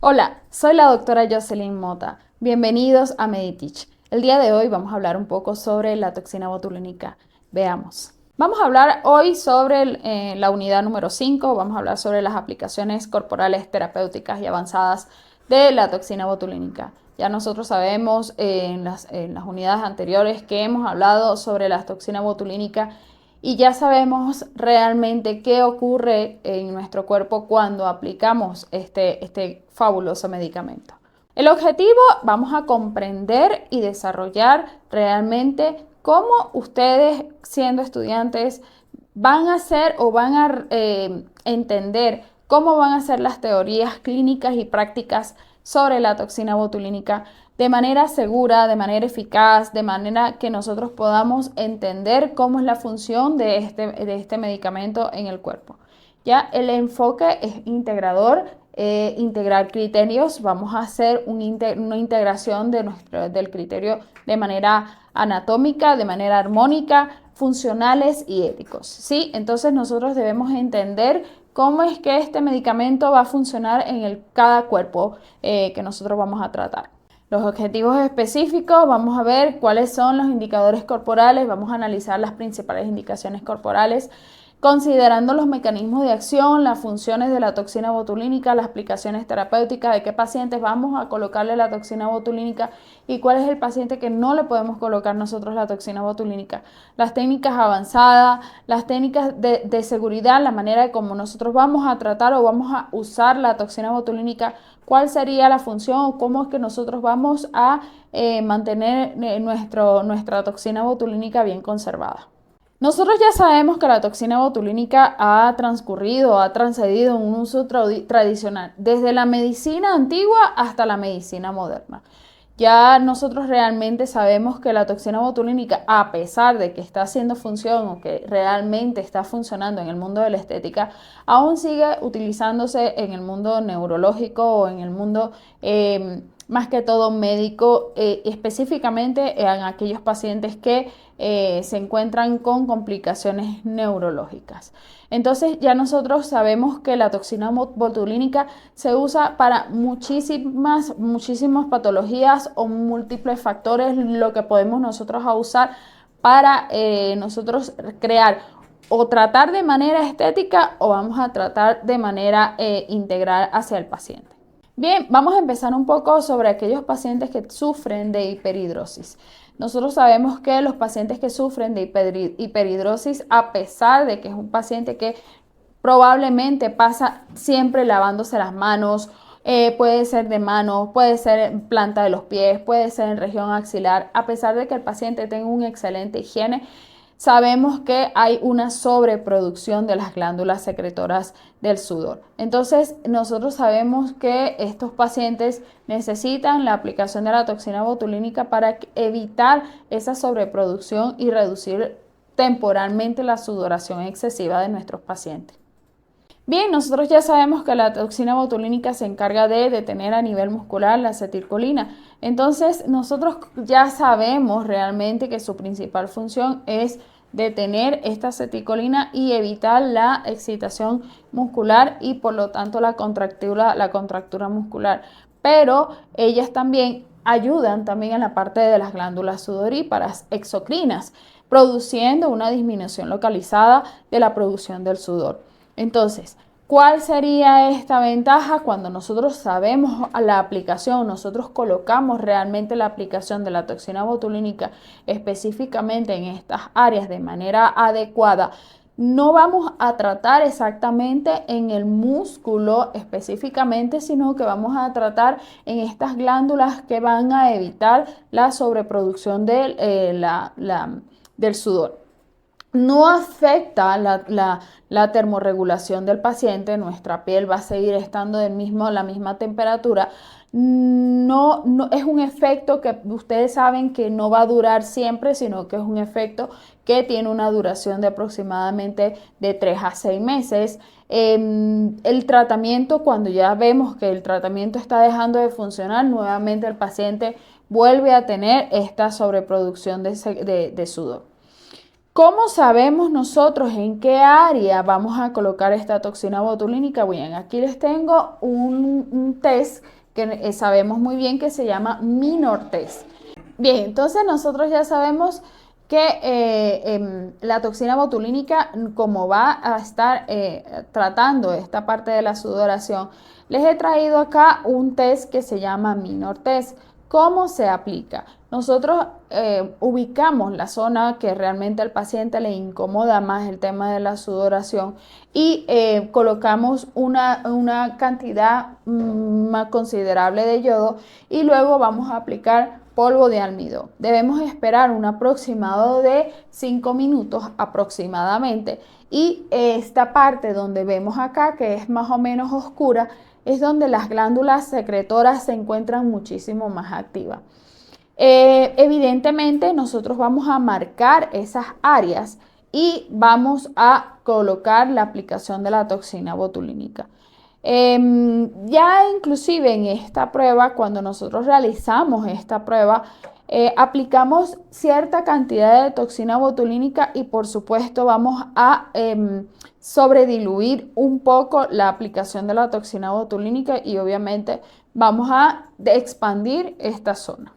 Hola, soy la doctora Jocelyn Mota. Bienvenidos a Meditech. El día de hoy vamos a hablar un poco sobre la toxina botulínica. Veamos. Vamos a hablar hoy sobre la unidad número 5. Vamos a hablar sobre las aplicaciones corporales terapéuticas y avanzadas de la toxina botulínica. Ya nosotros sabemos en las unidades anteriores que hemos hablado sobre la toxina botulínica y ya sabemos realmente qué ocurre en nuestro cuerpo cuando aplicamos este fabuloso medicamento. El objetivo, vamos a comprender y desarrollar realmente cómo ustedes, siendo estudiantes, van a hacer o van a entender cómo van a ser las teorías clínicas y prácticas sobre la toxina botulínica de manera segura, de manera eficaz, de manera que nosotros podamos entender cómo es la función de este medicamento en el cuerpo. Ya el enfoque es integrador, integrar criterios. Vamos a hacer una integración del criterio de manera anatómica, de manera armónica, funcionales y éticos. ¿Sí? Entonces nosotros debemos entender cómo es que este medicamento va a funcionar en cada cuerpo que nosotros vamos a tratar. Los objetivos específicos, vamos a ver cuáles son los indicadores corporales, vamos a analizar las principales indicaciones corporales, considerando los mecanismos de acción, las funciones de la toxina botulínica, las aplicaciones terapéuticas, de qué pacientes vamos a colocarle la toxina botulínica y cuál es el paciente que no le podemos colocar nosotros la toxina botulínica, las técnicas avanzadas, las técnicas de seguridad, la manera de cómo nosotros vamos a tratar o vamos a usar la toxina botulínica, cuál sería la función o cómo es que nosotros vamos a mantener nuestra toxina botulínica bien conservada. Nosotros ya sabemos que la toxina botulínica ha transcedido en un uso tradicional, desde la medicina antigua hasta la medicina moderna. Ya nosotros realmente sabemos que la toxina botulínica, a pesar de que está haciendo función o que realmente está funcionando en el mundo de la estética, aún sigue utilizándose en el mundo neurológico o en el mundo más que todo médico, específicamente en aquellos pacientes que se encuentran con complicaciones neurológicas. Entonces ya nosotros sabemos que la toxina botulínica se usa para muchísimas patologías o múltiples factores, lo que podemos nosotros usar para nosotros crear o tratar de manera estética o vamos a tratar de manera integral hacia el paciente. Bien, vamos a empezar un poco sobre aquellos pacientes que sufren de hiperhidrosis. Nosotros sabemos que los pacientes que sufren de hiperhidrosis, a pesar de que es un paciente que probablemente pasa siempre lavándose las manos, puede ser de manos, puede ser en planta de los pies, puede ser en región axilar, a pesar de que el paciente tenga una excelente higiene, sabemos que hay una sobreproducción de las glándulas secretoras del sudor. Entonces, nosotros sabemos que estos pacientes necesitan la aplicación de la toxina botulínica para evitar esa sobreproducción y reducir temporalmente la sudoración excesiva de nuestros pacientes. Bien, nosotros ya sabemos que la toxina botulínica se encarga de detener a nivel muscular la acetilcolina. Entonces, nosotros ya sabemos realmente que su principal función es detener esta acetilcolina y evitar la excitación muscular y por lo tanto la contractura muscular. Pero ellas también ayudan también en la parte de las glándulas sudoríparas exocrinas, produciendo una disminución localizada de la producción del sudor. Entonces, ¿cuál sería esta ventaja cuando nosotros sabemos la aplicación, nosotros colocamos realmente la aplicación de la toxina botulínica específicamente en estas áreas de manera adecuada? No vamos a tratar exactamente en el músculo específicamente, sino que vamos a tratar en estas glándulas que van a evitar la sobreproducción del sudor. No afecta la termorregulación del paciente, nuestra piel va a seguir estando la misma temperatura. No es un efecto que ustedes saben que no va a durar siempre, sino que es un efecto que tiene una duración de aproximadamente de 3 a 6 meses. El tratamiento, cuando ya vemos que el tratamiento está dejando de funcionar, nuevamente el paciente vuelve a tener esta sobreproducción de sudor. ¿Cómo sabemos nosotros en qué área vamos a colocar esta toxina botulínica? Bien, aquí les tengo un test que sabemos muy bien que se llama Minor Test. Bien, entonces nosotros ya sabemos que la toxina botulínica, como va a estar tratando esta parte de la sudoración, les he traído acá un test que se llama Minor Test. ¿Cómo se aplica? Nosotros ubicamos la zona que realmente al paciente le incomoda más el tema de la sudoración y colocamos una cantidad más considerable de yodo y luego vamos a aplicar polvo de almidón. Debemos esperar un aproximado de 5 minutos aproximadamente y esta parte donde vemos acá que es más o menos oscura es donde las glándulas secretoras se encuentran muchísimo más activas. Evidentemente nosotros vamos a marcar esas áreas y vamos a colocar la aplicación de la toxina botulínica. Ya inclusive en esta prueba, cuando nosotros realizamos esta prueba, aplicamos cierta cantidad de toxina botulínica y por supuesto vamos a sobrediluir un poco la aplicación de la toxina botulínica y obviamente vamos a expandir esta zona.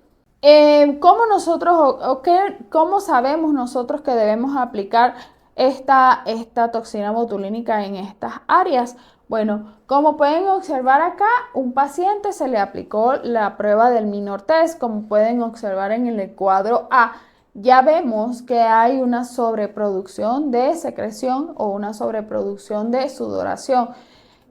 ¿Cómo sabemos nosotros que debemos aplicar esta toxina botulínica en estas áreas? Bueno, como pueden observar acá, un paciente se le aplicó la prueba del Minor Test, como pueden observar en el cuadro A. Ya vemos que hay una sobreproducción de secreción o una sobreproducción de sudoración.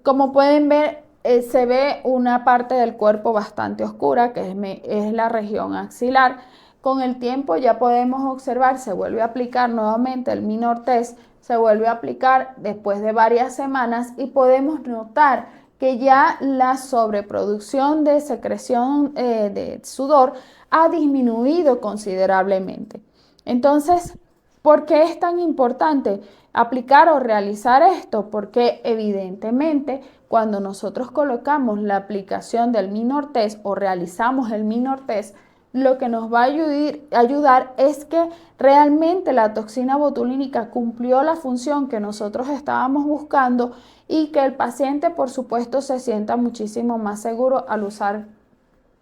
Como pueden ver, se ve una parte del cuerpo bastante oscura, que es la región axilar. Con el tiempo ya podemos observar, se vuelve a aplicar nuevamente el Minor Test, se vuelve a aplicar después de varias semanas y podemos notar que ya la sobreproducción de secreción de sudor ha disminuido considerablemente. Entonces, ¿por qué es tan importante aplicar o realizar esto? Porque evidentemente cuando nosotros colocamos la aplicación del Minor Test o realizamos el Minor Test, lo que nos va a ayudar es que realmente la toxina botulínica cumplió la función que nosotros estábamos buscando y que el paciente, por supuesto, se sienta muchísimo más seguro al usar,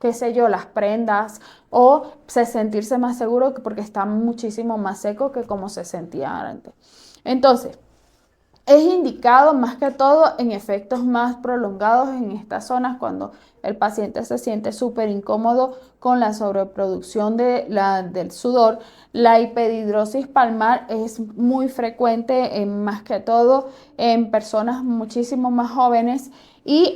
qué sé yo, las prendas o sentirse más seguro porque está muchísimo más seco que como se sentía antes. Entonces, es indicado más que todo en efectos más prolongados en estas zonas cuando el paciente se siente súper incómodo con la sobreproducción del sudor. La hiperhidrosis palmar es muy frecuente más que todo en personas muchísimo más jóvenes y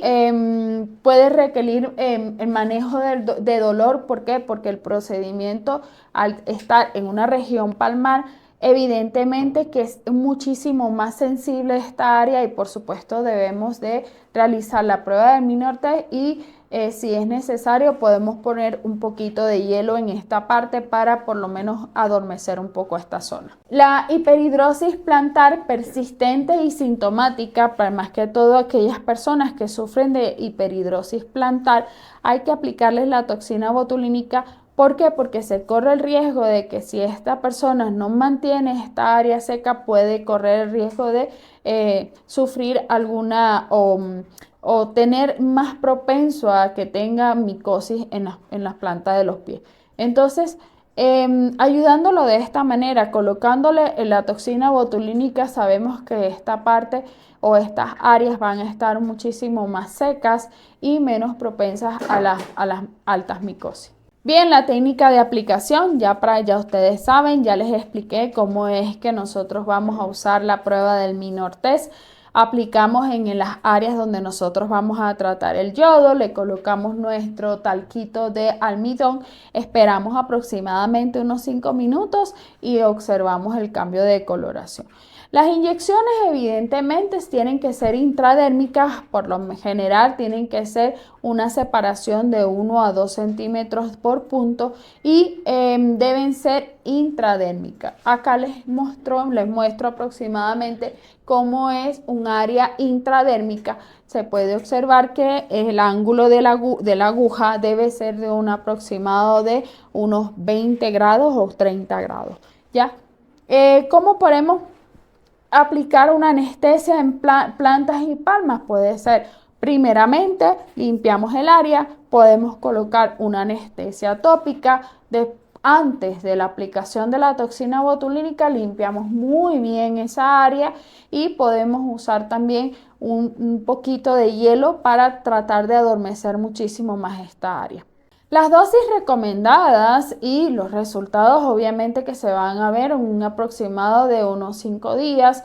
puede requerir el manejo de dolor. ¿Por qué? Porque el procedimiento al estar en una región palmar evidentemente que es muchísimo más sensible esta área y por supuesto debemos de realizar la prueba del Minor Test y si es necesario podemos poner un poquito de hielo en esta parte para por lo menos adormecer un poco esta zona. La hiperhidrosis plantar persistente y sintomática, para más que todo aquellas personas que sufren de hiperhidrosis plantar, hay que aplicarles la toxina botulínica. ¿Por qué? Porque se corre el riesgo de que si esta persona no mantiene esta área seca, puede correr el riesgo de sufrir alguna o tener más propenso a que tenga micosis en las plantas de los pies. Entonces, ayudándolo de esta manera, colocándole la toxina botulínica, sabemos que esta parte o estas áreas van a estar muchísimo más secas y menos propensas a las altas micosis. Bien, la técnica de aplicación, ya ustedes saben, ya les expliqué cómo es que nosotros vamos a usar la prueba del Minor Test. Aplicamos en las áreas donde nosotros vamos a tratar el yodo, le colocamos nuestro talquito de almidón, esperamos aproximadamente unos 5 minutos y observamos el cambio de coloración. Las inyecciones evidentemente tienen que ser intradérmicas, por lo general tienen que ser una separación de 1 a 2 centímetros por punto y deben ser intradérmicas. Acá les muestro aproximadamente cómo es un área intradérmica. Se puede observar que el ángulo de la aguja debe ser de un aproximado de unos 20 grados o 30 grados. ¿Ya? ¿Cómo podemos aplicar una anestesia en plantas y palmas? Puede ser, primeramente, limpiamos el área, podemos colocar una anestesia tópica. Antes de la aplicación de la toxina botulínica, limpiamos muy bien esa área y podemos usar también un poquito de hielo para tratar de adormecer muchísimo más esta área. Las dosis recomendadas y los resultados obviamente que se van a ver en un aproximado de unos 5 días.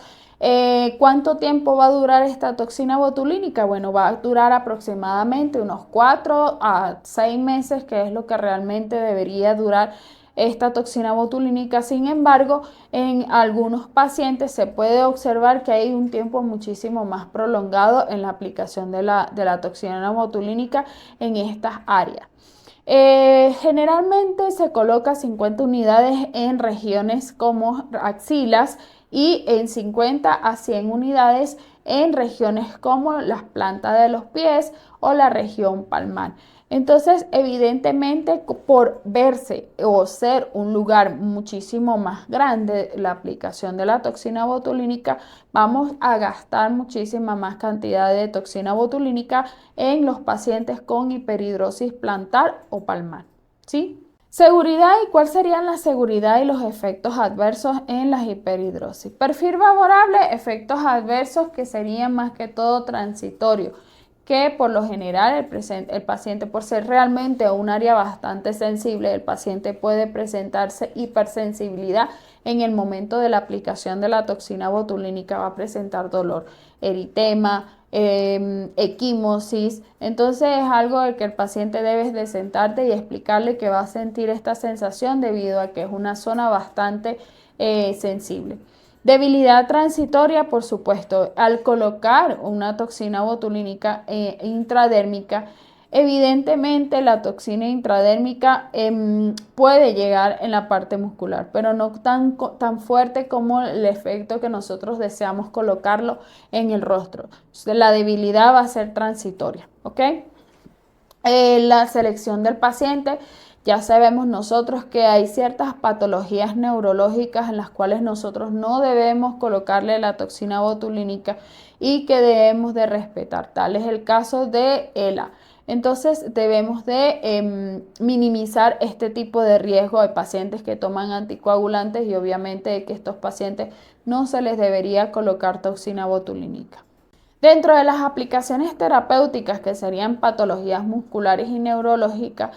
¿Cuánto tiempo va a durar esta toxina botulínica? Bueno, va a durar aproximadamente unos 4 a 6 meses, que es lo que realmente debería durar esta toxina botulínica. Sin embargo, en algunos pacientes se puede observar que hay un tiempo muchísimo más prolongado en la aplicación de la toxina botulínica en estas áreas. Generalmente se coloca 50 unidades en regiones como axilas y en 50 a 100 unidades en regiones como las plantas de los pies o la región palmar. Entonces, evidentemente, por verse o ser un lugar muchísimo más grande, la aplicación de la toxina botulínica, vamos a gastar muchísima más cantidad de toxina botulínica en los pacientes con hiperhidrosis plantar o palmar, ¿sí? Seguridad. ¿Y cuál serían la seguridad y los efectos adversos en las hiperhidrosis? Perfil favorable, efectos adversos que serían más que todo transitorios, que por lo general el paciente, por ser realmente un área bastante sensible, el paciente puede presentarse hipersensibilidad en el momento de la aplicación de la toxina botulínica, va a presentar dolor, eritema, equimosis. Entonces es algo de que el paciente debes de sentarte y explicarle que va a sentir esta sensación debido a que es una zona bastante sensible. Debilidad transitoria, por supuesto, al colocar una toxina botulínica intradérmica, evidentemente la toxina intradérmica puede llegar en la parte muscular, pero no tan fuerte como el efecto que nosotros deseamos colocarlo en el rostro. Entonces, la debilidad va a ser transitoria, ¿ok? La selección del paciente. Ya sabemos nosotros que hay ciertas patologías neurológicas en las cuales nosotros no debemos colocarle la toxina botulínica y que debemos de respetar. Tal es el caso de ELA. Entonces debemos de minimizar este tipo de riesgo. Hay pacientes que toman anticoagulantes y obviamente de que estos pacientes no se les debería colocar toxina botulínica. Dentro de las aplicaciones terapéuticas, que serían patologías musculares y neurológicas,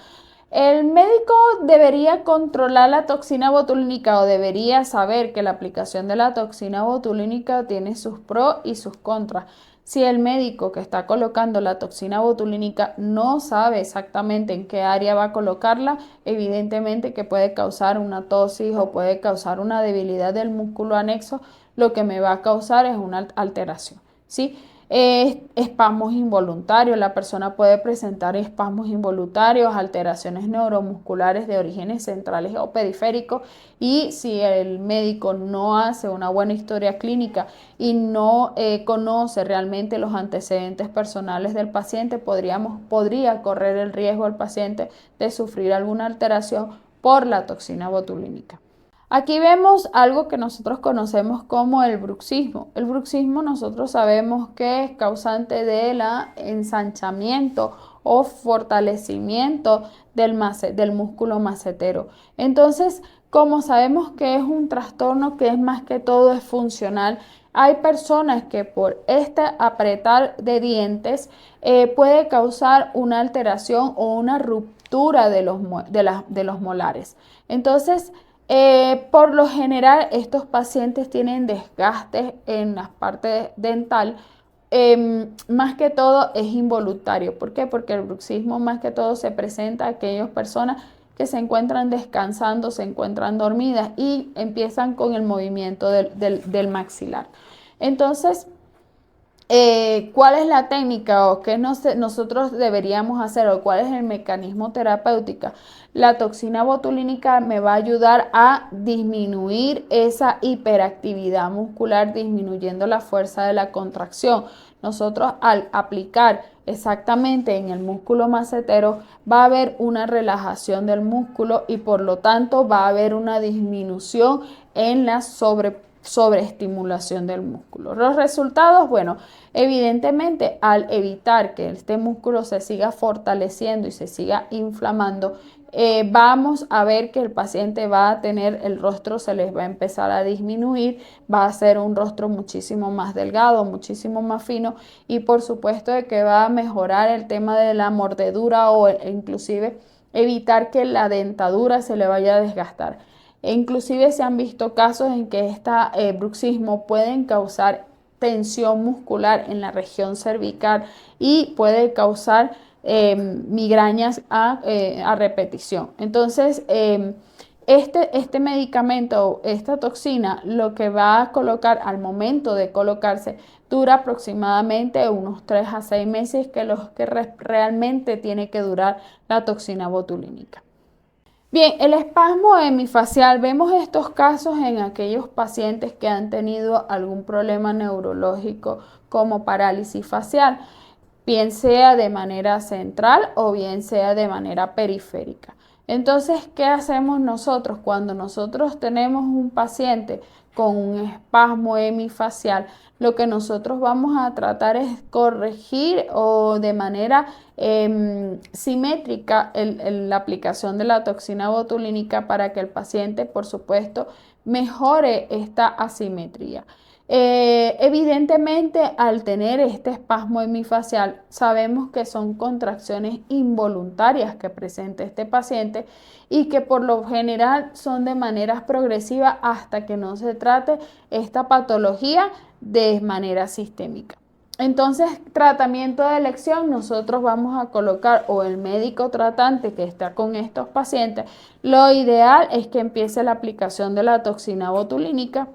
el médico debería controlar la toxina botulínica o debería saber que la aplicación de la toxina botulínica tiene sus pros y sus contras. Si el médico que está colocando la toxina botulínica no sabe exactamente en qué área va a colocarla, evidentemente que puede causar una tosis o puede causar una debilidad del músculo anexo, lo que me va a causar es una alteración, ¿sí? Espasmos involuntarios, la persona puede presentar espasmos involuntarios, alteraciones neuromusculares de orígenes centrales o periféricos, y si el médico no hace una buena historia clínica y no conoce realmente los antecedentes personales del paciente, podría correr el riesgo el paciente de sufrir alguna alteración por la toxina botulínica. Aquí vemos algo que nosotros conocemos como el bruxismo. El bruxismo nosotros sabemos que es causante del ensanchamiento o fortalecimiento del músculo macetero. Entonces, como sabemos que es un trastorno que es más que todo es funcional, hay personas que por este apretar de dientes puede causar una alteración o una ruptura de los molares. Entonces, por lo general, estos pacientes tienen desgastes en la parte dental. Más que todo es involuntario. ¿Por qué? Porque el bruxismo más que todo se presenta a aquellas personas que se encuentran descansando, se encuentran dormidas y empiezan con el movimiento del maxilar. Entonces, ¿cuál es la técnica o qué nosotros deberíamos hacer o cuál es el mecanismo terapéutico? La toxina botulínica me va a ayudar a disminuir esa hiperactividad muscular, disminuyendo la fuerza de la contracción. Nosotros al aplicar exactamente en el músculo macetero va a haber una relajación del músculo y por lo tanto va a haber una disminución en la sobreestimulación del músculo. Los resultados, bueno, evidentemente al evitar que este músculo se siga fortaleciendo y se siga inflamando, vamos a ver que el paciente va a tener, el rostro se les va a empezar a disminuir, va a ser un rostro muchísimo más delgado, muchísimo más fino, y por supuesto de que va a mejorar el tema de la mordedura o inclusive evitar que la dentadura se le vaya a desgastar. E inclusive se han visto casos en que este bruxismo pueden causar tensión muscular en la región cervical y puede causar migrañas a repetición. Entonces, este medicamento, esta toxina, lo que va a colocar al momento de colocarse dura aproximadamente unos 3 a 6 meses, que los que realmente tiene que durar la toxina botulínica. Bien, el espasmo hemifacial, vemos estos casos en aquellos pacientes que han tenido algún problema neurológico como parálisis facial, bien sea de manera central o bien sea de manera periférica. Entonces, ¿qué hacemos nosotros cuando nosotros tenemos un paciente con un espasmo hemifacial? Lo que nosotros vamos a tratar es corregir o de manera simétrica la aplicación de la toxina botulínica para que el paciente, por supuesto, mejore esta asimetría. Evidentemente, al tener este espasmo hemifacial, sabemos que son contracciones involuntarias que presenta este paciente y que por lo general son de manera progresiva hasta que no se trate esta patología de manera sistémica. Entonces, tratamiento de elección, nosotros vamos a colocar, o el médico tratante que está con estos pacientes, lo ideal es que empiece la aplicación de la toxina botulínica,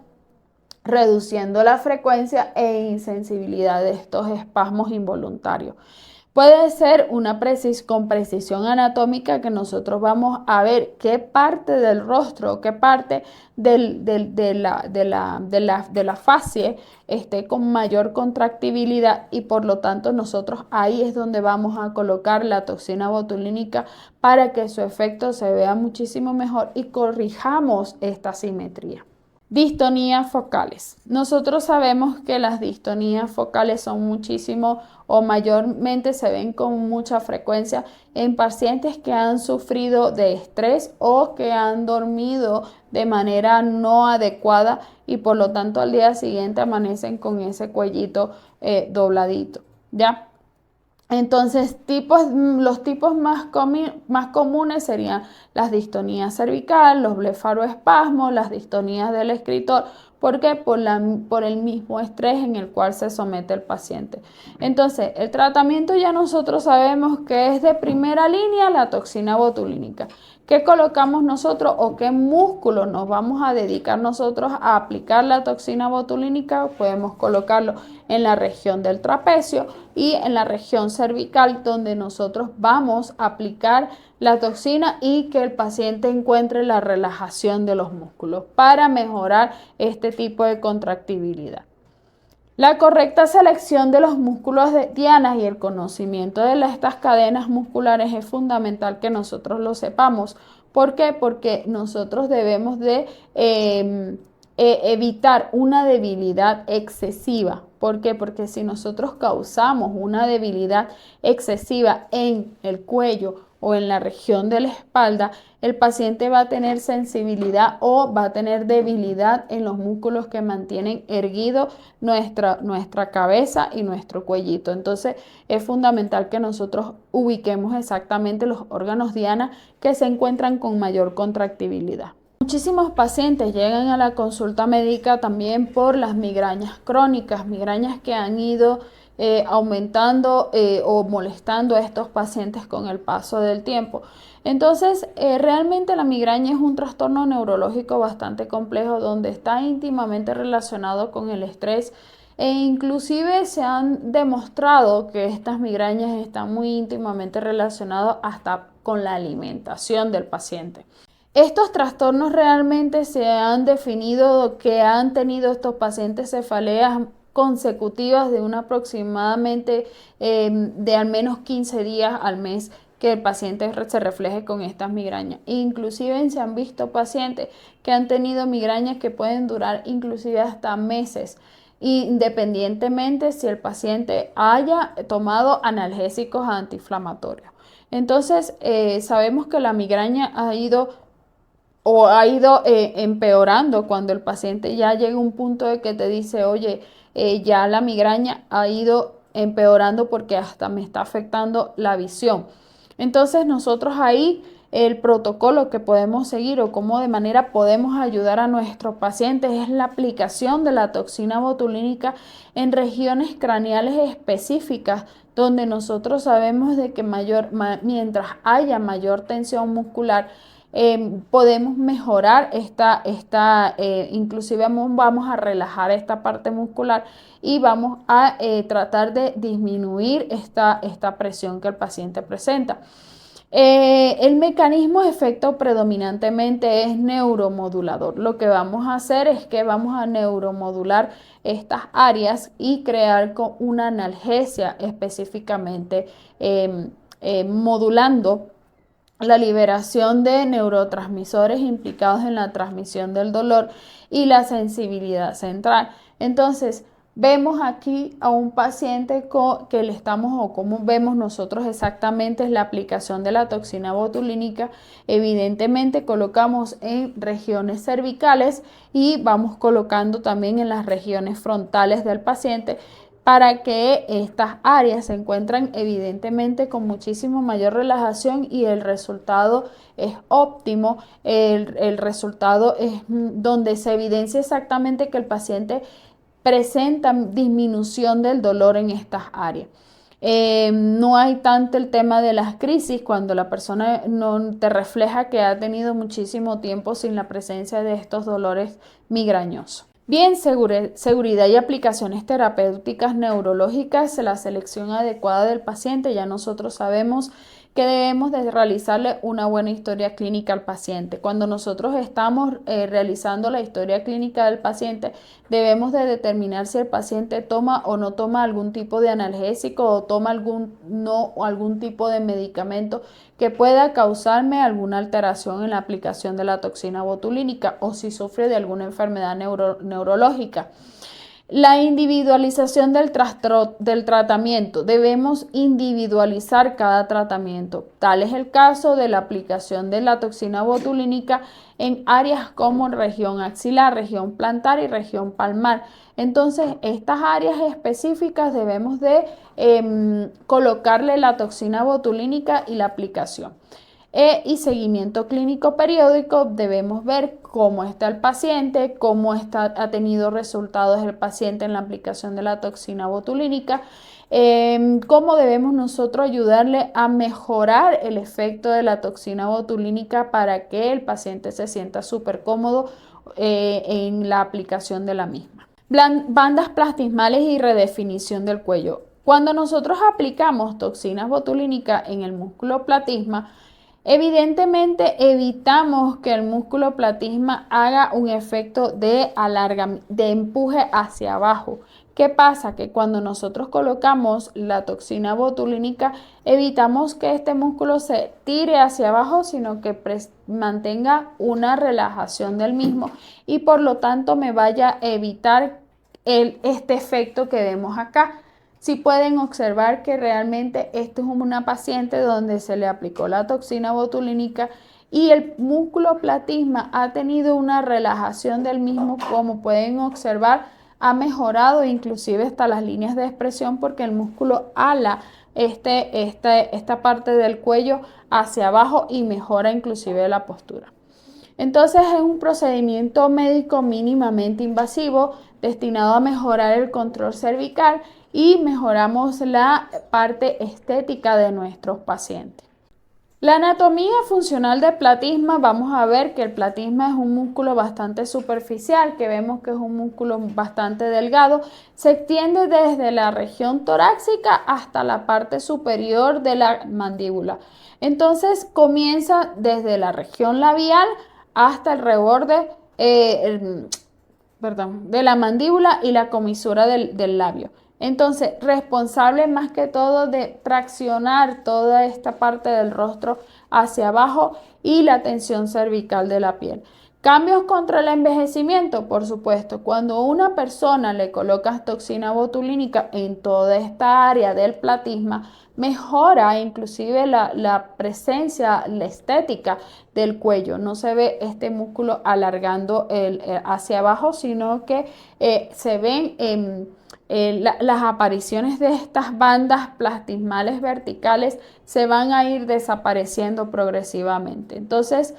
reduciendo la frecuencia e insensibilidad de estos espasmos involuntarios. Puede ser con precisión anatómica que nosotros vamos a ver qué parte del rostro, qué parte de la fascie esté con mayor contractibilidad, y por lo tanto nosotros ahí es donde vamos a colocar la toxina botulínica para que su efecto se vea muchísimo mejor y corrijamos esta simetría. Distonías focales. Nosotros sabemos que las distonías focales son muchísimo o mayormente se ven con mucha frecuencia en pacientes que han sufrido de estrés o que han dormido de manera no adecuada y por lo tanto al día siguiente amanecen con ese cuellito dobladito, ¿ya? Entonces, los tipos más comunes serían las distonías cervical, los blefaroespasmos, las distonías del escritor. ¿Por qué? Por el mismo estrés en el cual se somete el paciente. Entonces, el tratamiento ya nosotros sabemos que es de primera línea la toxina botulínica. ¿Qué colocamos nosotros o qué músculo nos vamos a dedicar nosotros a aplicar la toxina botulínica? Podemos colocarlo en la región del trapecio y en la región cervical, donde nosotros vamos a aplicar la toxina y que el paciente encuentre la relajación de los músculos para mejorar este tipo de contractibilidad. La correcta selección de los músculos de dianas y el conocimiento de estas cadenas musculares es fundamental que nosotros lo sepamos. ¿Por qué? Porque nosotros debemos de evitar una debilidad excesiva. ¿Por qué? Porque si nosotros causamos una debilidad excesiva en el cuello o en la región de la espalda, el paciente va a tener sensibilidad o va a tener debilidad en los músculos que mantienen erguido nuestra cabeza y nuestro cuellito. Entonces es fundamental que nosotros ubiquemos exactamente los órganos diana que se encuentran con mayor contractibilidad. Muchísimos pacientes llegan a la consulta médica también por las migrañas crónicas, migrañas que han ido aumentando o molestando a estos pacientes con el paso del tiempo. Entonces, realmente la migraña es un trastorno neurológico bastante complejo donde está íntimamente relacionado con el estrés e inclusive se han demostrado que estas migrañas están muy íntimamente relacionadas hasta con la alimentación del paciente. Estos trastornos realmente se han definido que han tenido estos pacientes cefaleas consecutivas de aproximadamente de al menos 15 días al mes que el paciente se refleje con estas migrañas. Inclusive se han visto pacientes que han tenido migrañas que pueden durar inclusive hasta meses, independientemente si el paciente haya tomado analgésicos antiinflamatorios. Entonces, sabemos que la migraña ha ido empeorando cuando el paciente ya llega a un punto de que te dice, oye, ya la migraña ha ido empeorando porque hasta me está afectando la visión. Entonces nosotros ahí el protocolo que podemos seguir o cómo de manera podemos ayudar a nuestros pacientes es la aplicación de la toxina botulínica en regiones craneales específicas donde nosotros sabemos de que mientras haya mayor tensión muscular, podemos mejorar inclusive vamos a relajar esta parte muscular y vamos a tratar de disminuir esta presión que el paciente presenta. El mecanismo de efecto predominantemente es neuromodulador. Lo que vamos a hacer es que vamos a neuromodular estas áreas y crear con una analgesia específicamente modulando la liberación de neurotransmisores implicados en la transmisión del dolor y la sensibilidad central. Entonces, vemos aquí a un paciente que le estamos, o como vemos nosotros exactamente, es la aplicación de la toxina botulínica. Evidentemente colocamos en regiones cervicales y vamos colocando también en las regiones frontales del paciente para que estas áreas se encuentran evidentemente con muchísimo mayor relajación y el resultado es óptimo. El resultado es donde se evidencia exactamente que el paciente presenta disminución del dolor en estas áreas. No hay tanto el tema de las crisis cuando la persona no te refleja que ha tenido muchísimo tiempo sin la presencia de estos dolores migrañosos. Bien, seguridad y aplicaciones terapéuticas neurológicas, la selección adecuada del paciente. Ya nosotros sabemos que debemos de realizarle una buena historia clínica al paciente. Cuando nosotros estamos realizando la historia clínica del paciente, debemos de determinar si el paciente toma o no toma algún tipo de analgésico o toma algún tipo de medicamento que pueda causarme alguna alteración en la aplicación de la toxina botulínica o si sufre de alguna enfermedad neurológica. La individualización del tratamiento. Debemos individualizar cada tratamiento. Tal es el caso de la aplicación de la toxina botulínica en áreas como región axilar, región plantar y región palmar. Entonces, estas áreas específicas debemos de colocarle la toxina botulínica y la aplicación. Y seguimiento clínico periódico, debemos ver cómo está el paciente, ha tenido resultados el paciente en la aplicación de la toxina botulínica, cómo debemos nosotros ayudarle a mejorar el efecto de la toxina botulínica para que el paciente se sienta súper cómodo en la aplicación de la misma. Bandas plastismales y redefinición del cuello. Cuando nosotros aplicamos toxinas botulínicas en el músculo platisma, evidentemente evitamos que el músculo platisma haga un efecto de empuje hacia abajo. ¿Qué pasa? Que cuando nosotros colocamos la toxina botulínica, evitamos que este músculo se tire hacia abajo, sino que mantenga una relajación del mismo y por lo tanto me vaya a evitar este efecto que vemos acá. Si pueden observar que realmente esto es una paciente donde se le aplicó la toxina botulínica y el músculo platisma ha tenido una relajación del mismo, como pueden observar, ha mejorado inclusive hasta las líneas de expresión porque el músculo ala esta parte del cuello hacia abajo y mejora inclusive la postura. Entonces es un procedimiento médico mínimamente invasivo destinado a mejorar el control cervical y mejoramos la parte estética de nuestros pacientes. La anatomía funcional del platisma, vamos a ver que el platisma es un músculo bastante superficial, que vemos que es un músculo bastante delgado, se extiende desde la región torácica hasta la parte superior de la mandíbula. Entonces comienza desde la región labial hasta el reborde de la mandíbula y la comisura del labio. Entonces, responsable más que todo de traccionar toda esta parte del rostro hacia abajo y la tensión cervical de la piel. Cambios contra el envejecimiento, por supuesto. Cuando una persona le colocas toxina botulínica en toda esta área del platisma, mejora inclusive la presencia, la estética del cuello. No se ve este músculo alargando hacia abajo, sino que se ven las apariciones de estas bandas plastismales verticales se van a ir desapareciendo progresivamente. Entonces,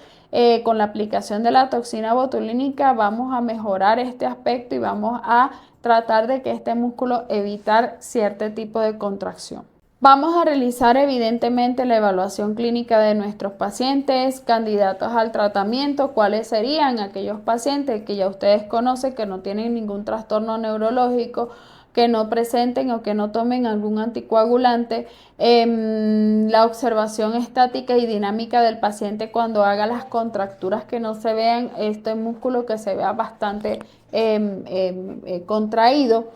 con la aplicación de la toxina botulínica vamos a mejorar este aspecto y vamos a tratar de que este músculo evitar cierto tipo de contracción. Vamos a realizar evidentemente la evaluación clínica de nuestros pacientes, candidatos al tratamiento, cuáles serían aquellos pacientes que ya ustedes conocen que no tienen ningún trastorno neurológico, que no presenten o que no tomen algún anticoagulante, la observación estática y dinámica del paciente cuando haga las contracturas, que no se vean este músculo, que se vea bastante contraído,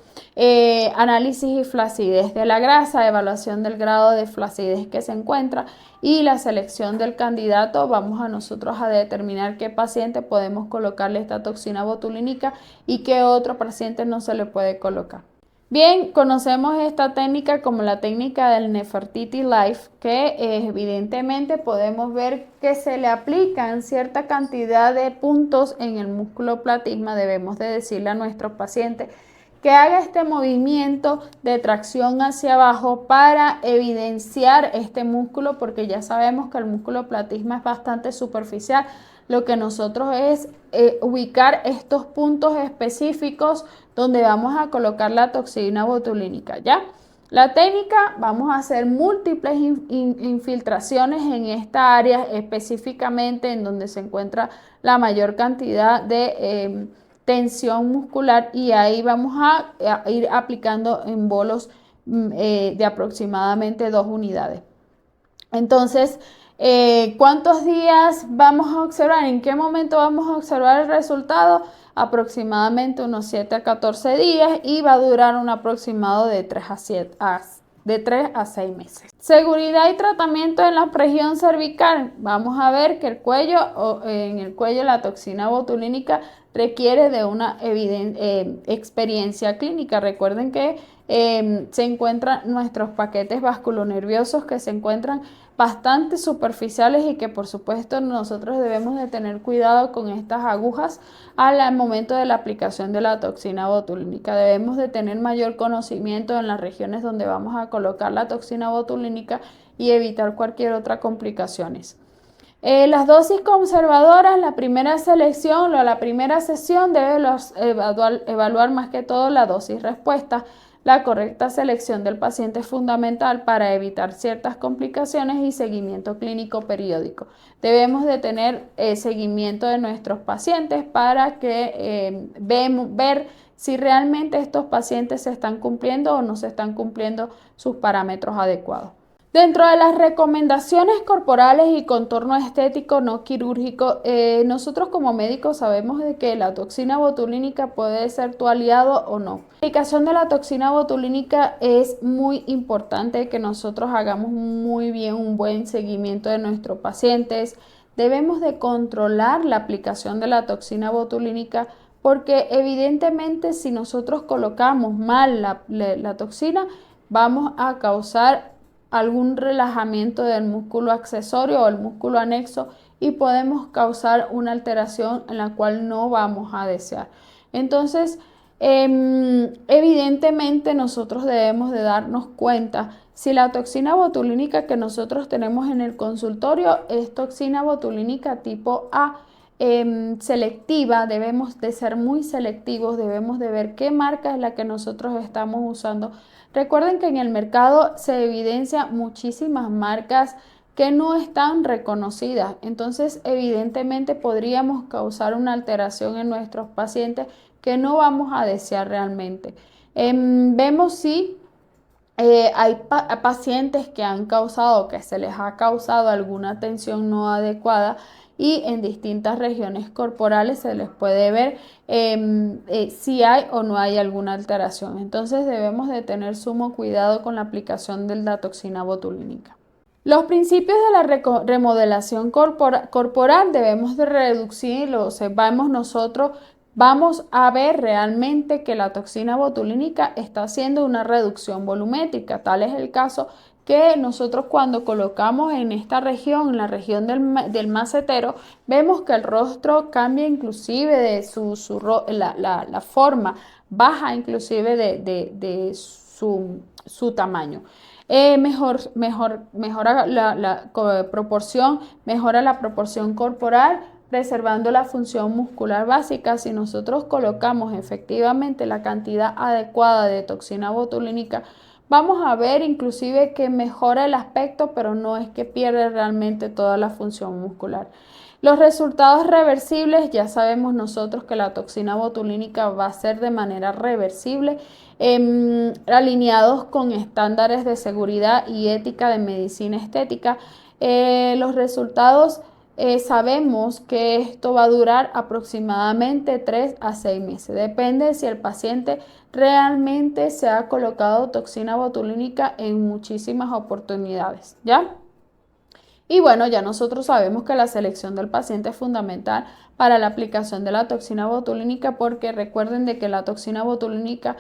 análisis y flacidez de la grasa, evaluación del grado de flacidez que se encuentra y la selección del candidato. Vamos a nosotros a determinar qué paciente podemos colocarle esta toxina botulínica y qué otro paciente no se le puede colocar. Bien, conocemos esta técnica como la técnica del Nefertiti Life, que evidentemente podemos ver que se le aplican cierta cantidad de puntos en el músculo platisma. Debemos de decirle a nuestros pacientes que haga este movimiento de tracción hacia abajo para evidenciar este músculo, porque ya sabemos que el músculo platisma es bastante superficial. Lo que nosotros es ubicar estos puntos específicos donde vamos a colocar la toxina botulínica, ¿ya? La técnica, vamos a hacer múltiples infiltraciones en esta área, específicamente en donde se encuentra la mayor cantidad de tensión muscular, y ahí vamos a ir aplicando en bolos de aproximadamente 2 unidades. Entonces, ¿cuántos días vamos a observar? ¿En qué momento vamos a observar el resultado? Aproximadamente unos 7 a 14 días y va a durar un aproximado de 3 a 6 meses. Seguridad y tratamiento en la región cervical. Vamos a ver que en el cuello la toxina botulínica requiere de una experiencia clínica. Recuerden que se encuentran nuestros paquetes vasculonerviosos, que se encuentran bastante superficiales y que por supuesto nosotros debemos de tener cuidado con estas agujas al momento de la aplicación de la toxina botulínica. Debemos de tener mayor conocimiento en las regiones donde vamos a colocar la toxina botulínica y evitar cualquier otra complicaciones. Las dosis conservadoras, la primera selección o la primera sesión debe evaluar más que todo la dosis respuesta. La correcta selección del paciente es fundamental para evitar ciertas complicaciones y seguimiento clínico periódico. Debemos de tener seguimiento de nuestros pacientes para que ver si realmente estos pacientes se están cumpliendo o no se están cumpliendo sus parámetros adecuados. Dentro de las recomendaciones corporales y contorno estético no quirúrgico, nosotros como médicos sabemos de que la toxina botulínica puede ser tu aliado o no. La aplicación de la toxina botulínica es muy importante que nosotros hagamos muy bien un buen seguimiento de nuestros pacientes. Debemos de controlar la aplicación de la toxina botulínica, porque evidentemente si nosotros colocamos mal la toxina, vamos a causar algún relajamiento del músculo accesorio o el músculo anexo y podemos causar una alteración en la cual no vamos a desear. Entonces, evidentemente nosotros debemos de darnos cuenta si la toxina botulínica que nosotros tenemos en el consultorio es toxina botulínica tipo A, selectiva. Debemos de ser muy selectivos, debemos de ver qué marca es la que nosotros estamos usando. Recuerden que en el mercado se evidencian muchísimas marcas que no están reconocidas, entonces evidentemente podríamos causar una alteración en nuestros pacientes que no vamos a desear realmente. Vemos si hay pacientes que han causado, que se les ha causado alguna tensión no adecuada, y en distintas regiones corporales se les puede ver si hay o no hay alguna alteración. Entonces debemos de tener sumo cuidado con la aplicación de la toxina botulínica. Los principios de la remodelación corporal debemos de reducirlo, observamos nosotros, vamos a ver realmente que la toxina botulínica está haciendo una reducción volumétrica. Tal es el caso que nosotros cuando colocamos en esta región, en la región del macetero, vemos que el rostro cambia inclusive de la forma, baja inclusive de su tamaño. Mejora la proporción, mejora la proporción corporal, preservando la función muscular básica. Si nosotros colocamos efectivamente la cantidad adecuada de toxina botulínica, vamos a ver inclusive que mejora el aspecto, pero no es que pierde realmente toda la función muscular. Los resultados reversibles, ya sabemos nosotros que la toxina botulínica va a ser de manera reversible, alineados con estándares de seguridad y ética de medicina estética. Los resultados, sabemos que esto va a durar aproximadamente 3 a 6 meses. Depende si el paciente realmente se ha colocado toxina botulínica en muchísimas oportunidades, ¿ya? Y bueno, ya nosotros sabemos que la selección del paciente es fundamental para la aplicación de la toxina botulínica, porque recuerden de que la toxina botulínica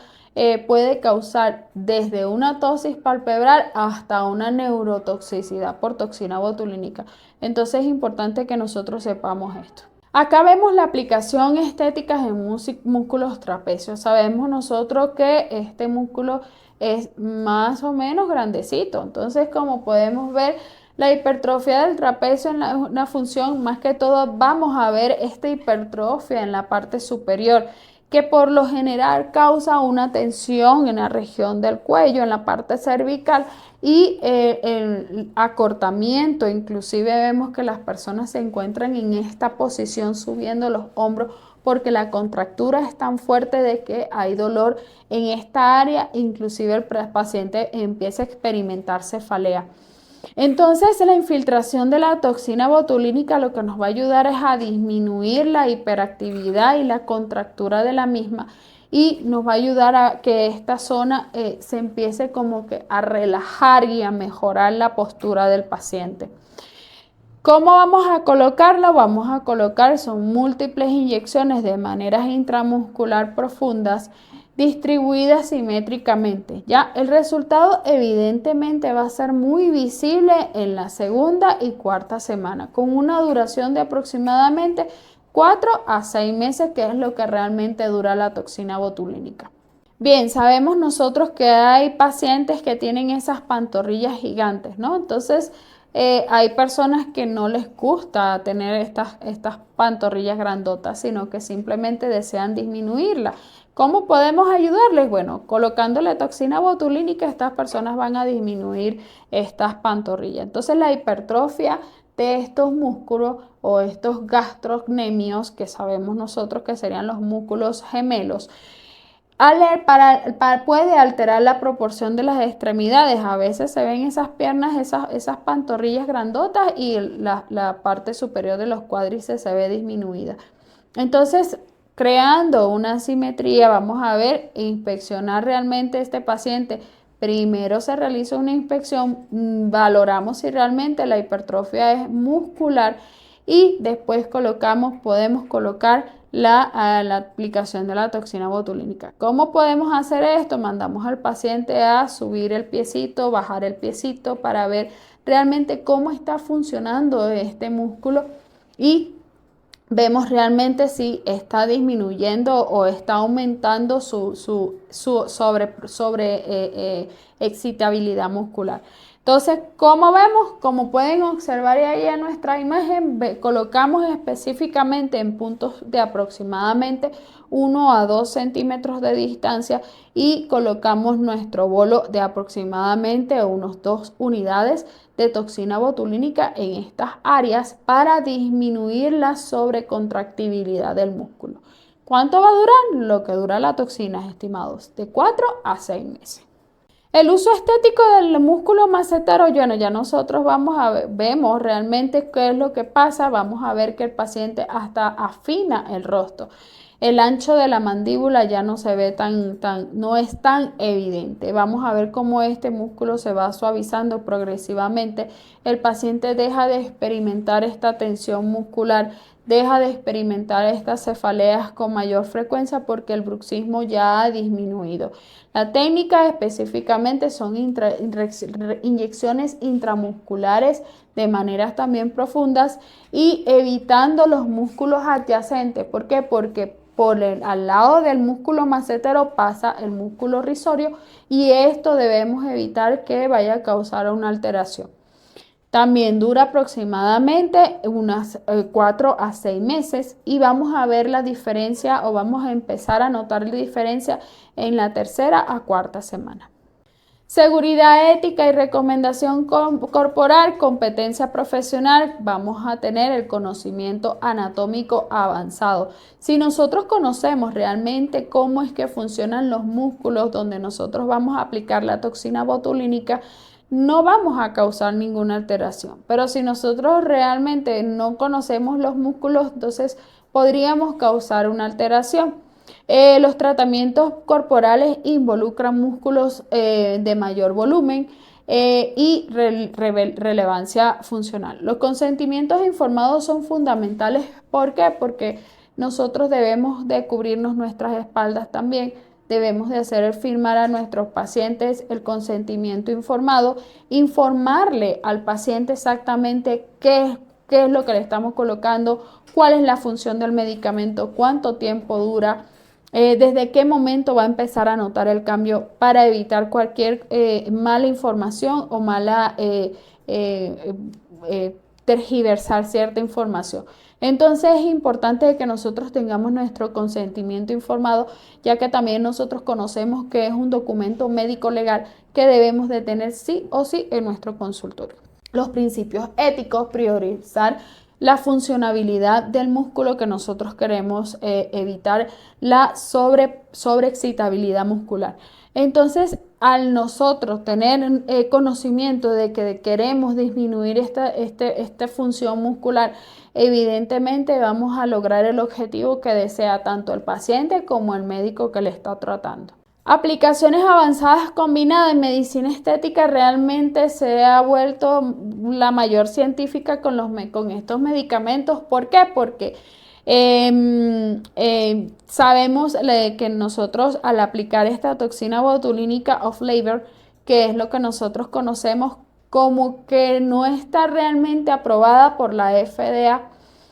puede causar desde una tosis palpebral hasta una neurotoxicidad por toxina botulínica. Entonces es importante que nosotros sepamos esto. Acá vemos la aplicación estética en músculos trapecios. Sabemos nosotros que este músculo es más o menos grandecito. Entonces, como podemos ver, la hipertrofia del trapecio en una función, más que todo, vamos a ver esta hipertrofia en la parte superior, que por lo general causa una tensión en la región del cuello, en la parte cervical, y el acortamiento. Inclusive vemos que las personas se encuentran en esta posición subiendo los hombros porque la contractura es tan fuerte de que hay dolor en esta área, inclusive el paciente empieza a experimentar cefalea. Entonces, la infiltración de la toxina botulínica lo que nos va a ayudar es a disminuir la hiperactividad y la contractura de la misma, y nos va a ayudar a que esta zona se empiece como que a relajar y a mejorar la postura del paciente. ¿Cómo vamos a colocarlo? Vamos a colocar, son múltiples inyecciones de maneras intramuscular profundas, distribuidas simétricamente. Ya el resultado evidentemente va a ser muy visible en la segunda y cuarta semana, con una duración de aproximadamente 4 a 6 meses, que es lo que realmente dura la toxina botulínica. Bien, sabemos nosotros que hay pacientes que tienen esas pantorrillas gigantes, ¿no? Entonces, hay personas que no les gusta tener estas pantorrillas grandotas, sino que simplemente desean disminuirlas. ¿Cómo podemos ayudarles? Bueno, colocándole toxina botulínica, estas personas van a disminuir estas pantorrillas. Entonces, la hipertrofia de estos músculos o estos gastrocnemios, que sabemos nosotros que serían los músculos gemelos, puede alterar la proporción de las extremidades. A veces se ven esas piernas, esas pantorrillas grandotas, y la parte superior de los cuádriceps se ve disminuida. Entonces, creando una asimetría, vamos a ver, inspeccionar realmente este paciente. Primero se realiza una inspección, valoramos si realmente la hipertrofia es muscular, y después podemos colocar la aplicación de la toxina botulínica. ¿Cómo podemos hacer esto? Mandamos al paciente a subir el piecito, bajar el piecito, para ver realmente cómo está funcionando este músculo, y vemos realmente si está disminuyendo o está aumentando su excitabilidad muscular. Entonces, como vemos, como pueden observar ahí en nuestra imagen, colocamos específicamente en puntos de aproximadamente 1 a 2 centímetros de distancia, y colocamos nuestro bolo de aproximadamente unos 2 unidades de toxina botulínica en estas áreas para disminuir la sobrecontractibilidad del músculo. ¿Cuánto va a durar? Lo que dura la toxina, estimados, de 4 a 6 meses. El uso estético del músculo macetero, bueno, ya nosotros vemos realmente qué es lo que pasa, vamos a ver que el paciente hasta afina el rostro. El ancho de la mandíbula ya no se ve no es tan evidente. Vamos a ver cómo este músculo se va suavizando progresivamente. El paciente deja de experimentar esta tensión muscular, deja de experimentar estas cefaleas con mayor frecuencia porque el bruxismo ya ha disminuido. La técnica específicamente son inyecciones intramusculares de maneras también profundas y evitando los músculos adyacentes. ¿Por qué? Porque al lado del músculo macetero pasa el músculo risorio y esto debemos evitar que vaya a causar una alteración. También dura aproximadamente unas 4 a 6 meses y vamos a ver la diferencia o vamos a empezar a notar la diferencia en la tercera a cuarta semana. Seguridad ética y recomendación corporal, competencia profesional, vamos a tener el conocimiento anatómico avanzado. Si nosotros conocemos realmente cómo es que funcionan los músculos donde nosotros vamos a aplicar la toxina botulínica, no vamos a causar ninguna alteración. Pero si nosotros realmente no conocemos los músculos, entonces podríamos causar una alteración. Los tratamientos corporales involucran músculos de mayor volumen y relevancia funcional. Los consentimientos informados son fundamentales. ¿Por qué? Porque nosotros debemos de cubrirnos nuestras espaldas también. Debemos de hacer firmar a nuestros pacientes el consentimiento informado, informarle al paciente exactamente qué es lo que le estamos colocando, cuál es la función del medicamento, cuánto tiempo dura, desde qué momento va a empezar a notar el cambio para evitar cualquier mala información o tergiversar cierta información. Entonces es importante que nosotros tengamos nuestro consentimiento informado, ya que también nosotros conocemos que es un documento médico legal que debemos de tener sí o sí en nuestro consultorio. Los principios éticos, priorizar la funcionabilidad del músculo que nosotros queremos evitar la sobreexcitabilidad muscular. Entonces, al nosotros tener conocimiento de que queremos disminuir esta función muscular, evidentemente vamos a lograr el objetivo que desea tanto el paciente como el médico que le está tratando. Aplicaciones avanzadas combinadas en medicina estética realmente se ha vuelto la mayor científica con estos medicamentos. ¿Por qué? Porque sabemos que nosotros al aplicar esta toxina botulínica off-label, que es lo que nosotros conocemos como que no está realmente aprobada por la FDA,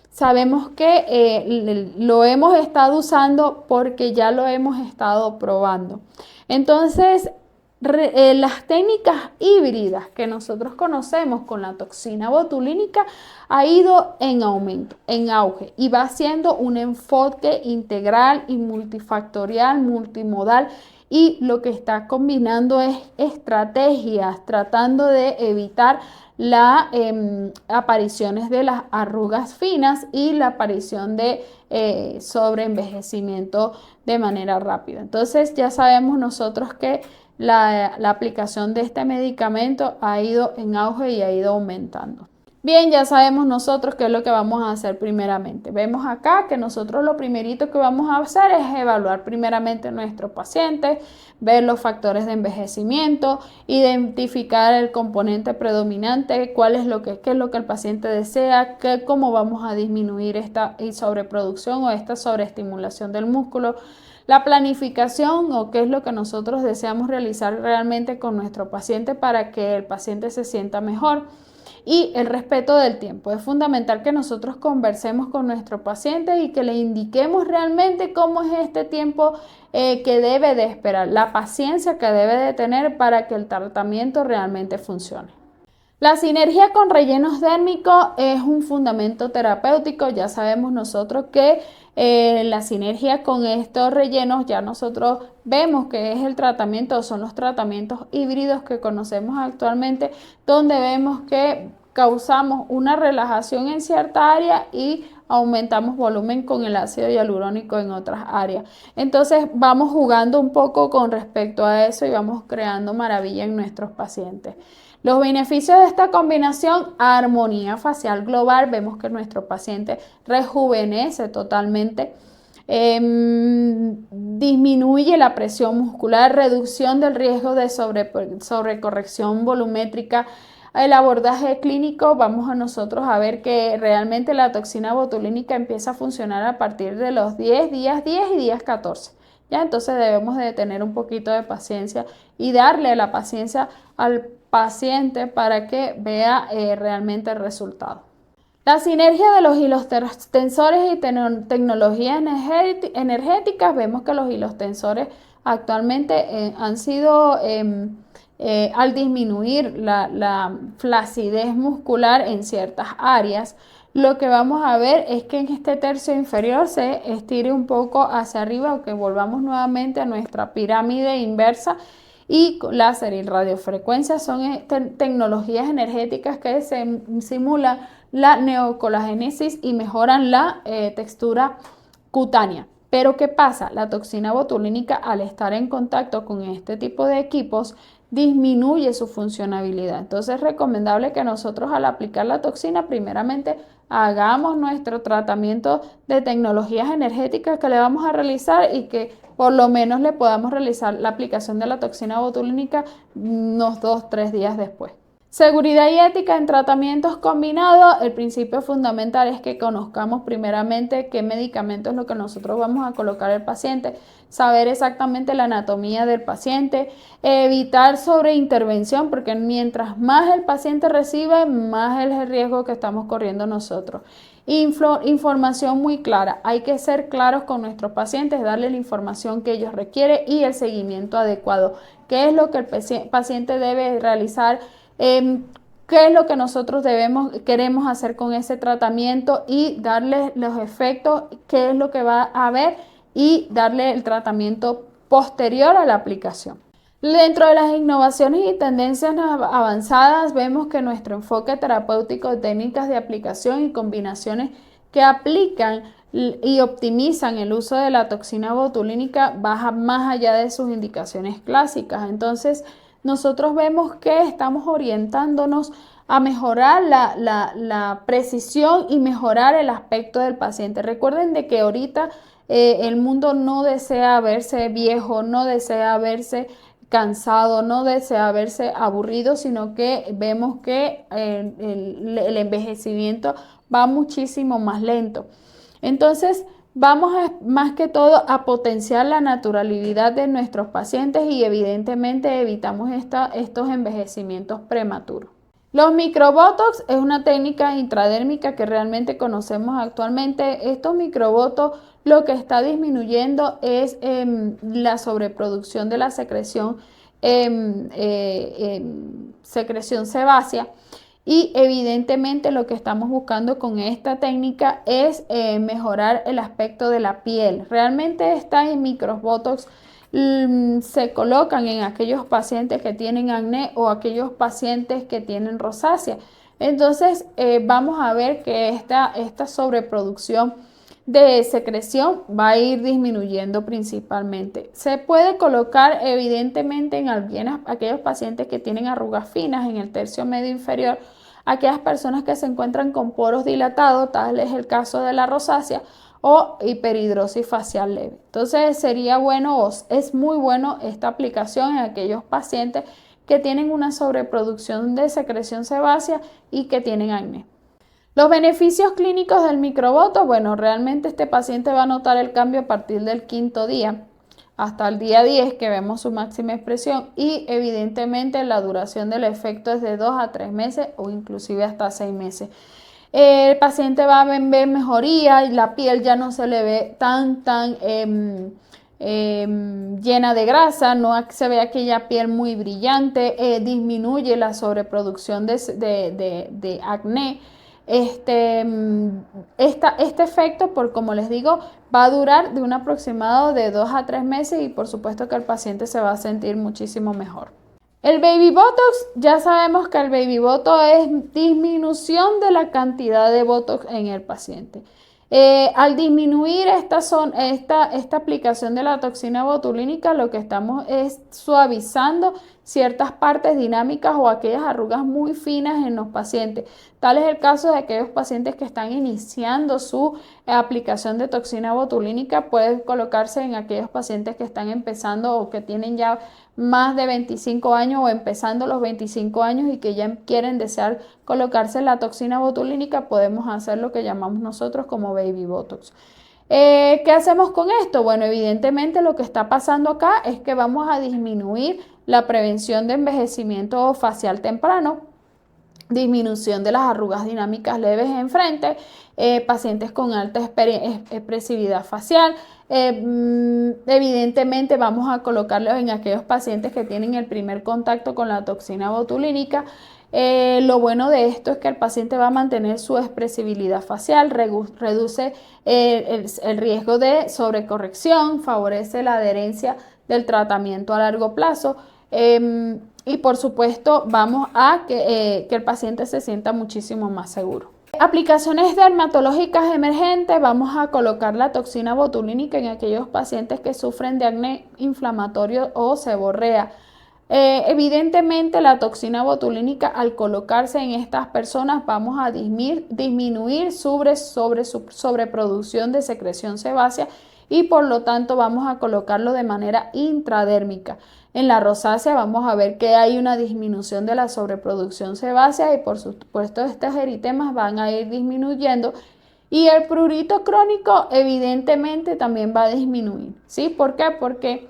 sabemos que lo hemos estado usando porque ya lo hemos estado probando. Entonces, las técnicas híbridas que nosotros conocemos con la toxina botulínica ha ido en aumento, en auge, y va siendo un enfoque integral y multifactorial, multimodal, y lo que está combinando es estrategias tratando de evitar las apariciones de las arrugas finas y la aparición de sobreenvejecimiento de manera rápida. Entonces ya sabemos nosotros que la aplicación de este medicamento ha ido en auge y ha ido aumentando. Bien, ya sabemos nosotros qué es lo que vamos a hacer primeramente. Vemos acá que nosotros lo primerito que vamos a hacer es evaluar primeramente a nuestro paciente, ver los factores de envejecimiento, identificar el componente predominante, qué es lo que el paciente desea, cómo vamos a disminuir esta sobreproducción o esta sobreestimulación del músculo. La planificación o qué es lo que nosotros deseamos realizar realmente con nuestro paciente para que el paciente se sienta mejor. Y el respeto del tiempo. Es fundamental que nosotros conversemos con nuestro paciente y que le indiquemos realmente cómo es este tiempo que debe de esperar, la paciencia que debe de tener para que el tratamiento realmente funcione. La sinergia con rellenos dérmicos es un fundamento terapéutico. Ya sabemos nosotros que la sinergia con estos rellenos ya nosotros vemos que es el tratamiento, son los tratamientos híbridos que conocemos actualmente, donde vemos que causamos una relajación en cierta área y aumentamos volumen con el ácido hialurónico en otras áreas. Entonces vamos jugando un poco con respecto a eso y vamos creando maravilla en nuestros pacientes. Los beneficios de esta combinación: armonía facial global, vemos que nuestro paciente rejuvenece totalmente. Disminuye la presión muscular, reducción del riesgo de sobrecorrección volumétrica. El abordaje clínico, vamos a nosotros a ver que realmente la toxina botulínica empieza a funcionar a partir de los días 10 y días 14. ¿Ya? Entonces debemos de tener un poquito de paciencia y darle la paciencia al paciente para que vea realmente el resultado. La sinergia de los hilos tensores y tecnologías energéticas, vemos que los hilos tensores actualmente han sido, al disminuir la flacidez muscular en ciertas áreas, lo que vamos a ver es que en este tercio inferior se estire un poco hacia arriba, o que volvamos nuevamente a nuestra pirámide inversa. Y láser y radiofrecuencia son tecnologías energéticas que simulan la neocolagénesis y mejoran la textura cutánea. Pero ¿qué pasa? La toxina botulínica, al estar en contacto con este tipo de equipos, disminuye su funcionabilidad. Entonces es recomendable que nosotros, al aplicar la toxina, primeramente hagamos nuestro tratamiento de tecnologías energéticas que le vamos a realizar, y que por lo menos le podamos realizar la aplicación de la toxina botulínica unos 2-3 días después. Seguridad y ética en tratamientos combinados. El principio fundamental es que conozcamos primeramente qué medicamento es lo que nosotros vamos a colocar al paciente, saber exactamente la anatomía del paciente, evitar sobreintervención, porque mientras más el paciente recibe, más es el riesgo que estamos corriendo nosotros. Información muy clara. Hay que ser claros con nuestros pacientes, darle la información que ellos requieren y el seguimiento adecuado. ¿Qué es lo que el paciente debe realizar? ¿Qué es lo que nosotros queremos hacer con ese tratamiento, y darle los efectos, qué es lo que va a haber, y darle el tratamiento posterior a la aplicación? Dentro de las innovaciones y tendencias avanzadas, vemos que nuestro enfoque terapéutico de técnicas de aplicación y combinaciones que aplican y optimizan el uso de la toxina botulínica baja más allá de sus indicaciones clásicas. Entonces, nosotros vemos que estamos orientándonos a mejorar la precisión y mejorar el aspecto del paciente. Recuerden de que ahorita el mundo no desea verse viejo, no desea verse cansado, no desea verse aburrido, sino que vemos que el envejecimiento va muchísimo más lento. Entonces, vamos más que todo a potenciar la naturalidad de nuestros pacientes, y evidentemente evitamos estos envejecimientos prematuros. Los microbotox es una técnica intradérmica que realmente conocemos actualmente. Estos microbotox lo que está disminuyendo es la sobreproducción de la secreción sebácea. Y evidentemente lo que estamos buscando con esta técnica es mejorar el aspecto de la piel. Realmente estas microbotox se colocan en aquellos pacientes que tienen acné o aquellos pacientes que tienen rosácea. Entonces vamos a ver que esta sobreproducción de secreción va a ir disminuyendo principalmente. Se puede colocar evidentemente en aquellos pacientes que tienen arrugas finas en el tercio medio inferior, aquellas personas que se encuentran con poros dilatados, tal es el caso de la rosácea, o hiperhidrosis facial leve. Entonces sería bueno, es muy bueno esta aplicación en aquellos pacientes que tienen una sobreproducción de secreción sebácea y que tienen acné. Los beneficios clínicos del microbotox, bueno, realmente este paciente va a notar el cambio a partir del 5.º día hasta el día 10, que vemos su máxima expresión, y evidentemente la duración del efecto es de 2 a 3 meses o inclusive hasta 6 meses. El paciente va a ver mejoría y la piel ya no se le ve tan llena de grasa, no se ve aquella piel muy brillante, disminuye la sobreproducción de acné. Este efecto, como les digo, va a durar de un aproximado de 2 a 3 meses, y por supuesto que el paciente se va a sentir muchísimo mejor. El Baby Botox, ya sabemos que el Baby Botox es disminución de la cantidad de Botox en el paciente. Al disminuir esta aplicación de la toxina botulínica, lo que estamos es suavizando ciertas partes dinámicas o aquellas arrugas muy finas en los pacientes. Tal es el caso de aquellos pacientes que están iniciando su aplicación de toxina botulínica. Puede colocarse en aquellos pacientes que están empezando o que tienen ya más de 25 años o empezando los 25 años y que ya quieren desear colocarse la toxina botulínica. Podemos hacer lo que llamamos nosotros como Baby Botox. ¿Qué hacemos con esto? Bueno, evidentemente lo que está pasando acá es que vamos a disminuir la prevención de envejecimiento facial temprano, disminución de las arrugas dinámicas leves en frente, pacientes con alta expresividad facial. Evidentemente vamos a colocarlos en aquellos pacientes que tienen el primer contacto con la toxina botulínica. Lo bueno de esto es que el paciente va a mantener su expresibilidad facial, reduce el riesgo de sobrecorrección, favorece la adherencia del tratamiento a largo plazo. Y por supuesto vamos a que el paciente se sienta muchísimo más seguro. Aplicaciones dermatológicas emergentes, vamos a colocar la toxina botulínica en aquellos pacientes que sufren de acné inflamatorio o seborrea. Evidentemente la toxina botulínica al colocarse en estas personas vamos a disminuir sobreproducción de secreción sebácea y por lo tanto vamos a colocarlo de manera intradérmica. En la rosácea vamos a ver que hay una disminución de la sobreproducción sebácea y por supuesto estos eritemas van a ir disminuyendo y el prurito crónico evidentemente también va a disminuir. ¿Sí? ¿Por qué? Porque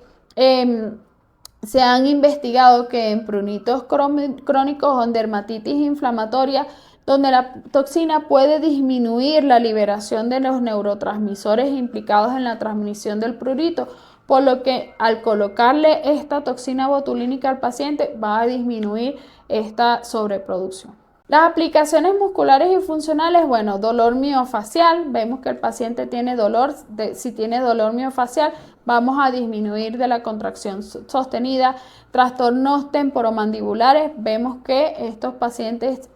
se han investigado que en pruritos crónicos o en dermatitis inflamatoria, donde la toxina puede disminuir la liberación de los neurotransmisores implicados en la transmisión del prurito, por lo que al colocarle esta toxina botulínica al paciente va a disminuir esta sobreproducción. Las aplicaciones musculares y funcionales, bueno, dolor miofacial, vemos que el paciente tiene dolor, si tiene dolor miofacial, vamos a disminuir de la contracción sostenida. Trastornos temporomandibulares, vemos que estos pacientes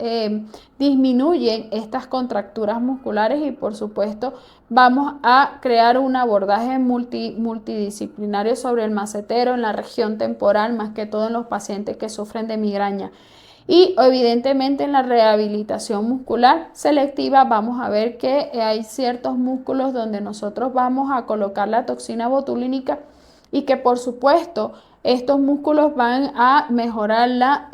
disminuyen estas contracturas musculares y por supuesto vamos a crear un abordaje multidisciplinario sobre el macetero en la región temporal, más que todo en los pacientes que sufren de migraña. Y evidentemente en la rehabilitación muscular selectiva vamos a ver que hay ciertos músculos donde nosotros vamos a colocar la toxina botulínica y que por supuesto estos músculos van a mejorar la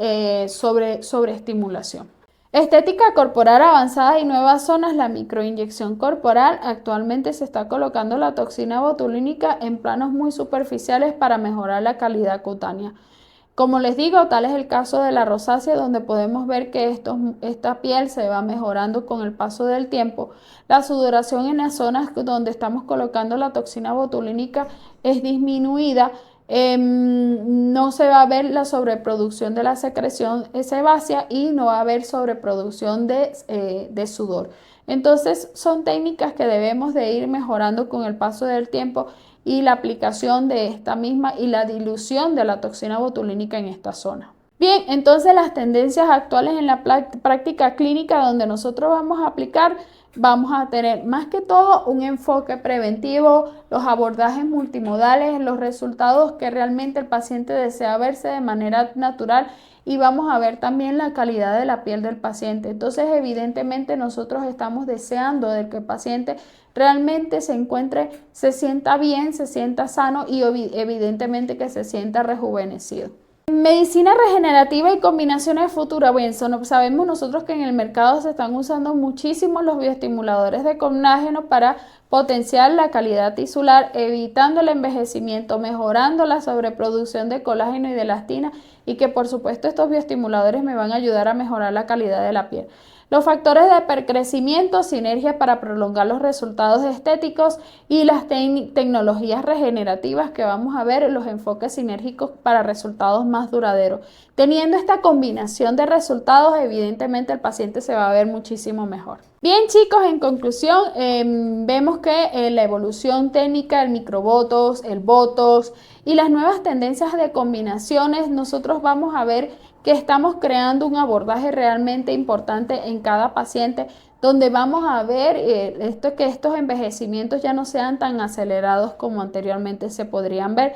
sobreestimulación. Estética corporal avanzada y nuevas zonas, la microinyección corporal. Actualmente se está colocando la toxina botulínica en planos muy superficiales para mejorar la calidad cutánea. Como les digo, tal es el caso de la rosácea, donde podemos ver que esta piel se va mejorando con el paso del tiempo. La sudoración en las zonas donde estamos colocando la toxina botulínica es disminuida. No se va a ver la sobreproducción de la secreción sebácea y no va a haber sobreproducción de sudor. Entonces, son técnicas que debemos de ir mejorando con el paso del tiempo y la aplicación de esta misma y la dilución de la toxina botulínica en esta zona. Bien, entonces las tendencias actuales en la práctica clínica donde nosotros vamos a aplicar, vamos a tener más que todo un enfoque preventivo, los abordajes multimodales, los resultados que realmente el paciente desea verse de manera natural y vamos a ver también la calidad de la piel del paciente. Entonces, evidentemente nosotros estamos deseando de que el paciente realmente se encuentre, se sienta bien, se sienta sano y evidentemente que se sienta rejuvenecido. Medicina regenerativa y combinaciones futuras. Bueno, sabemos nosotros que en el mercado se están usando muchísimo los bioestimuladores de colágeno para potenciar la calidad tisular, evitando el envejecimiento, mejorando la sobreproducción de colágeno y de elastina y que por supuesto estos bioestimuladores me van a ayudar a mejorar la calidad de la piel. los factores de hipercrecimiento, sinergias para prolongar los resultados estéticos y las tecnologías regenerativas que vamos a ver, los enfoques sinérgicos para resultados más duraderos. Teniendo esta combinación de resultados, evidentemente el paciente se va a ver muchísimo mejor. Bien, chicos, en conclusión, vemos que la evolución técnica, el microbotox, el botox y las nuevas tendencias de combinaciones, nosotros vamos a ver que estamos creando un abordaje realmente importante en cada paciente, donde vamos a ver que estos envejecimientos ya no sean tan acelerados como anteriormente se podrían ver.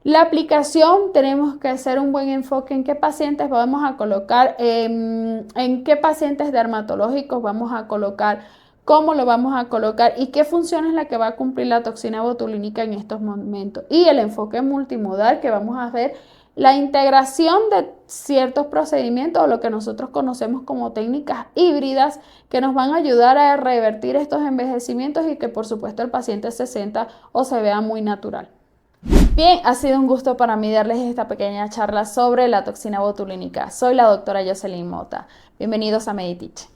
La aplicación, tenemos que hacer un buen enfoque en qué pacientes vamos a colocar, en qué pacientes dermatológicos vamos a colocar, cómo lo vamos a colocar y qué función es la que va a cumplir la toxina botulínica en estos momentos. Y el enfoque multimodal, que vamos a ver la integración de ciertos procedimientos o lo que nosotros conocemos como técnicas híbridas que nos van a ayudar a revertir estos envejecimientos y que por supuesto el paciente se sienta o se vea muy natural. Bien, ha sido un gusto para mí darles esta pequeña charla sobre la toxina botulínica. Soy la doctora Jocelyn Mota. Bienvenidos a Meditich.